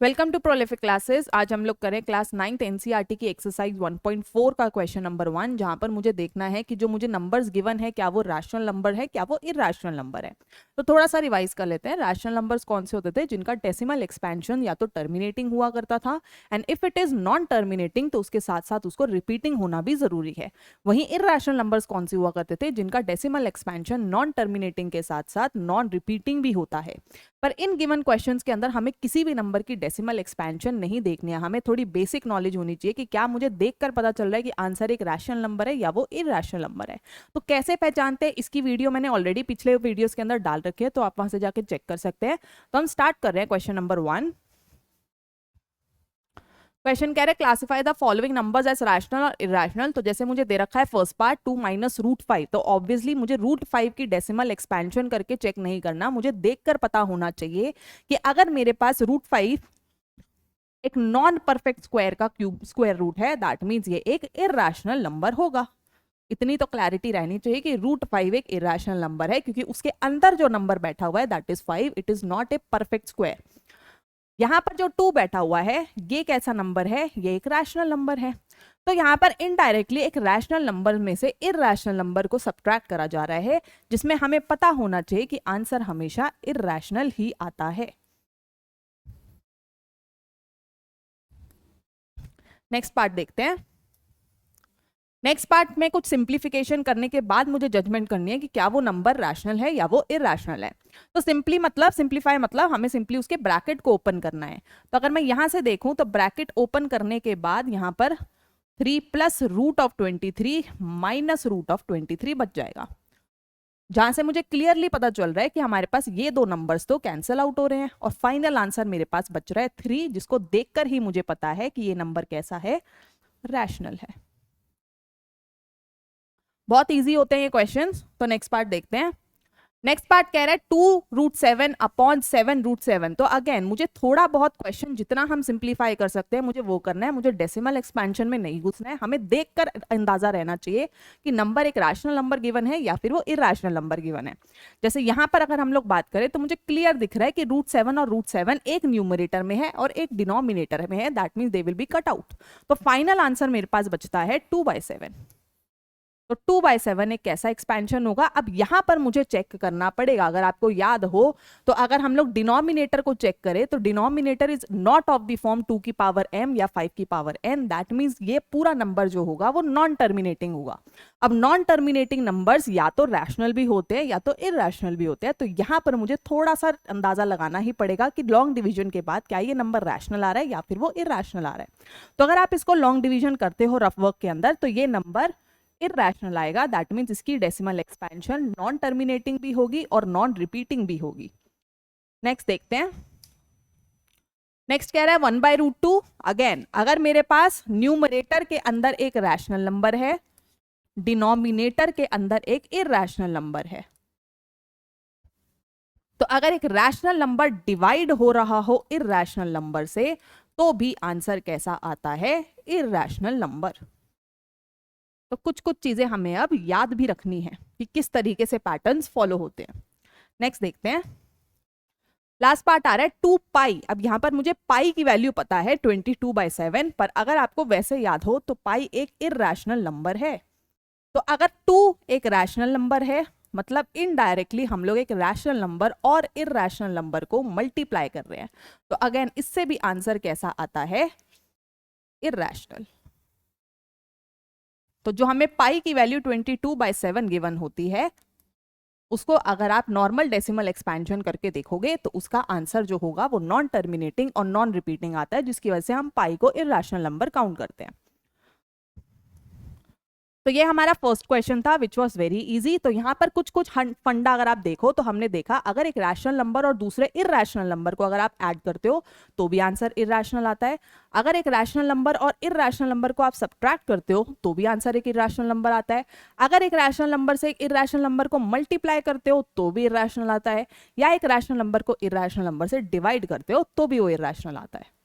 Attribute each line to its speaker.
Speaker 1: Welcome to prolific classes. आज हम लोग करें क्लास 9th एनसीईआरटी की एक्सरसाइज 1.4 का क्वेश्चन नंबर 1, जहां पर मुझे देखना है कि जो मुझे नंबर्स गिवन है क्या वो रैशनल नंबर है, क्या वो इरैशनल नंबर है। तो थोड़ा सा रिवाइज कर लेते हैं। रैशनल नंबर्स कौन से होते थे? जिनका डेसिमल एक्सपेंशन या तो टर्मिनेटिंग हुआ करता था, and if it is non terminating तो उसके साथ साथ उसको रिपीटिंग होना भी जरूरी है। वहीं इरैशनल नंबर्स कौन से हुआ करते थे? जिनका डेसिमल एक्सपेंशन नॉन टर्मिनेटिंग के साथ साथ नॉन रिपीटिंग भी होता है। पर इन गिवन क्वेश्चंस के अंदर हमें किसी भी नंबर की डेसिमल एक्सपेंशन नहीं देखनी है। हमें थोड़ी बेसिक नॉलेज होनी चाहिए कि क्या मुझे देखकर पता चल रहा है कि आंसर एक रैशनल नंबर है या वो इरैशनल नंबर है। तो कैसे पहचानते हैं, इसकी वीडियो मैंने ऑलरेडी पिछले वीडियोस के अंदर डाल रखी है, तो आप वहां से जाके चेक कर सकते हैं। तो हम स्टार्ट कर रहे हैं क्वेश्चन नंबर 1। क्वेश्चन कह रहे हैं classify the following numbers as rational और इरैशनल। तो जैसे मुझे दे रखा है फर्स्ट पार्ट 2 माइनस रूट 5, तो ऑब्वियसली मुझे रूट 5 की डेसिमल एक्सपेंशन करके चेक नहीं करना, मुझे देखकर पता होना चाहिए कि अगर मेरे पास रूट 5 एक नॉन परफेक्ट स्क्वायर का क्यूब स्क्वायर रूट है, दैट मीन्स ये एक इरैशनल नंबर होगा। इतनी तो क्लैरिटी रहनी चाहिए कि रूट 5 एक इरैशनल नंबर है, क्योंकि उसके अंदर जो नंबर बैठा हुआ है that is 5, it is not a perfect square. यहाँ पर जो 2 बैठा हुआ है ये कैसा नंबर है? ये एक रैशनल नंबर है। तो यहाँ पर इनडायरेक्टली एक रैशनल नंबर में से इरैशनल नंबर को सब्ट्रैक्ट करा जा रहा है, जिसमें हमें पता होना चाहिए कि आंसर हमेशा इरैशनल ही आता है। नेक्स्ट पार्ट देखते हैं। नेक्स्ट पार्ट में कुछ सिंप्लीफिकेशन करने के बाद मुझे जजमेंट करनी है कि क्या वो नंबर रैशनल है या वो इरैशनल है। तो सिंप्लीफाई मतलब हमें सिंपली उसके ब्रैकेट को ओपन करना है। तो अगर मैं यहां से देखूं तो ब्रैकेट ओपन करने के बाद यहां पर 3 plus root of 23 minus root of 23 बच जाएगा, जहां से मुझे क्लियरली पता चल रहा है कि हमारे पास ये दो नंबर्स तो कैंसिल आउट हो रहे हैं और फाइनल आंसर मेरे पास बच रहा है 3, जिसको देखकर ही मुझे पता है कि ये नंबर कैसा है? रैशनल है। बहुत इजी होते हैं ये क्वेश्चंस। तो नेक्स्ट पार्ट देखते हैं। नेक्स्ट पार्ट कह रहा है 2√7 अपॉन 7√7। तो अगेन मुझे थोड़ा बहुत क्वेश्चन जितना हम सिंप्लीफाई कर सकते हैं मुझे वो करना है, मुझे डेसिमल एक्सपेंशन में नहीं घुसना है। हमें देखकर अंदाजा रहना चाहिए कि नंबर एक रैशनल नंबर गिवन है या फिर वो इरैशनल नंबर गिवन है। जैसे यहां पर अगर हम लोग बात करें तो मुझे क्लियर दिख रहा है कि √7 और √7 एक न्यूमरेटर में है और एक डिनोमिनेटर में है, that means they will be cut out. तो फाइनल आंसर मेरे पास बचता है 2/7। तो 2/7 एक कैसा एक्सपेंशन होगा? अब यहां पर मुझे चेक करना पड़ेगा। अगर आपको याद हो तो अगर हम लोग डिनोमिनेटर को चेक करें तो denominator is not of the form 2 की पावर m या 5 की पावर n, दैट मींस ये पूरा नंबर जो होगा वो नॉन टर्मिनेटिंग होगा। अब नॉन टर्मिनेटिंग नंबर्स या तो रैशनल भी होते हैं या तो इरैशनल भी होते हैं। तो यहां पर मुझे थोड़ा सा अंदाजा लगाना ही पड़ेगा कि लॉन्ग डिवीजन के बाद क्या ये नंबर रैशनल आ रहा है या फिर वो इरैशनल आ रहा है। तो अगर आप इसको लॉन्ग डिवीजन करते हो रफ वर्क के अंदर तो ये नंबर इरैशनल आएगा, दैट मींस इसकी डेसिमल एक्सपेंशन नॉन टर्मिनेटिंग भी होगी और नॉन रिपीटिंग भी होगी। नेक्स्ट देखते हैं। नेक्स्ट कह रहा है 1/√2। अगेन अगर मेरे पास न्यूमरेटर के अंदर एक रैशनल नंबर है, डिनोमिनेटर के अंदर एक इरैशनल नंबर है, तो अगर एक रैशनल नंबर डिवाइड हो रहा हो इरैशनल नंबर से तो भी आंसर कैसा आता है? Irrational number. तो कुछ कुछ चीजें हमें अब याद भी रखनी है कि किस तरीके से पैटर्न्स फॉलो होते हैं। नेक्स्ट देखते हैं। लास्ट पार्ट आ रहा है 2 पाई। अब यहां पर मुझे पाई की वैल्यू पता है 22/7, पर अगर आपको वैसे याद हो तो पाई एक इरैशनल नंबर है। तो अगर 2 एक रैशनल नंबर है मतलब इनडायरेक्टली हम लोग एक रैशनल नंबर और इरैशनल नंबर को मल्टीप्लाई कर रहे हैं। तो अगेन इससे भी आंसर कैसा आता है? इरैशनल। तो जो हमें पाई की वैल्यू 22/7 गिवन होती है उसको अगर आप नॉर्मल डेसिमल एक्सपेंशन करके देखोगे तो उसका आंसर जो होगा वो नॉन टर्मिनेटिंग और नॉन रिपीटिंग आता है, जिसकी वजह से हम पाई को इरैशनल नंबर काउंट करते हैं। तो ये हमारा फर्स्ट क्वेश्चन था विच वॉज वेरी इजी। तो यहाँ पर कुछ कुछ फंडा अगर आप देखो तो हमने देखा अगर एक रैशनल नंबर और दूसरे इरैशनल नंबर को अगर आप ऐड करते हो तो भी आंसर इरैशनल आता है। अगर एक रैशनल नंबर और इरैशनल नंबर को आप सब्ट्रैक्ट करते हो तो भी आंसर एक इरैशनल नंबर आता है। अगर एक रैशनल नंबर से एक इरैशनल नंबर को मल्टीप्लाई करते हो तो भी इरैशनल आता है, या एक रैशनल नंबर को इरैशनल नंबर से डिवाइड करते हो तो भी वो इरैशनल आता है।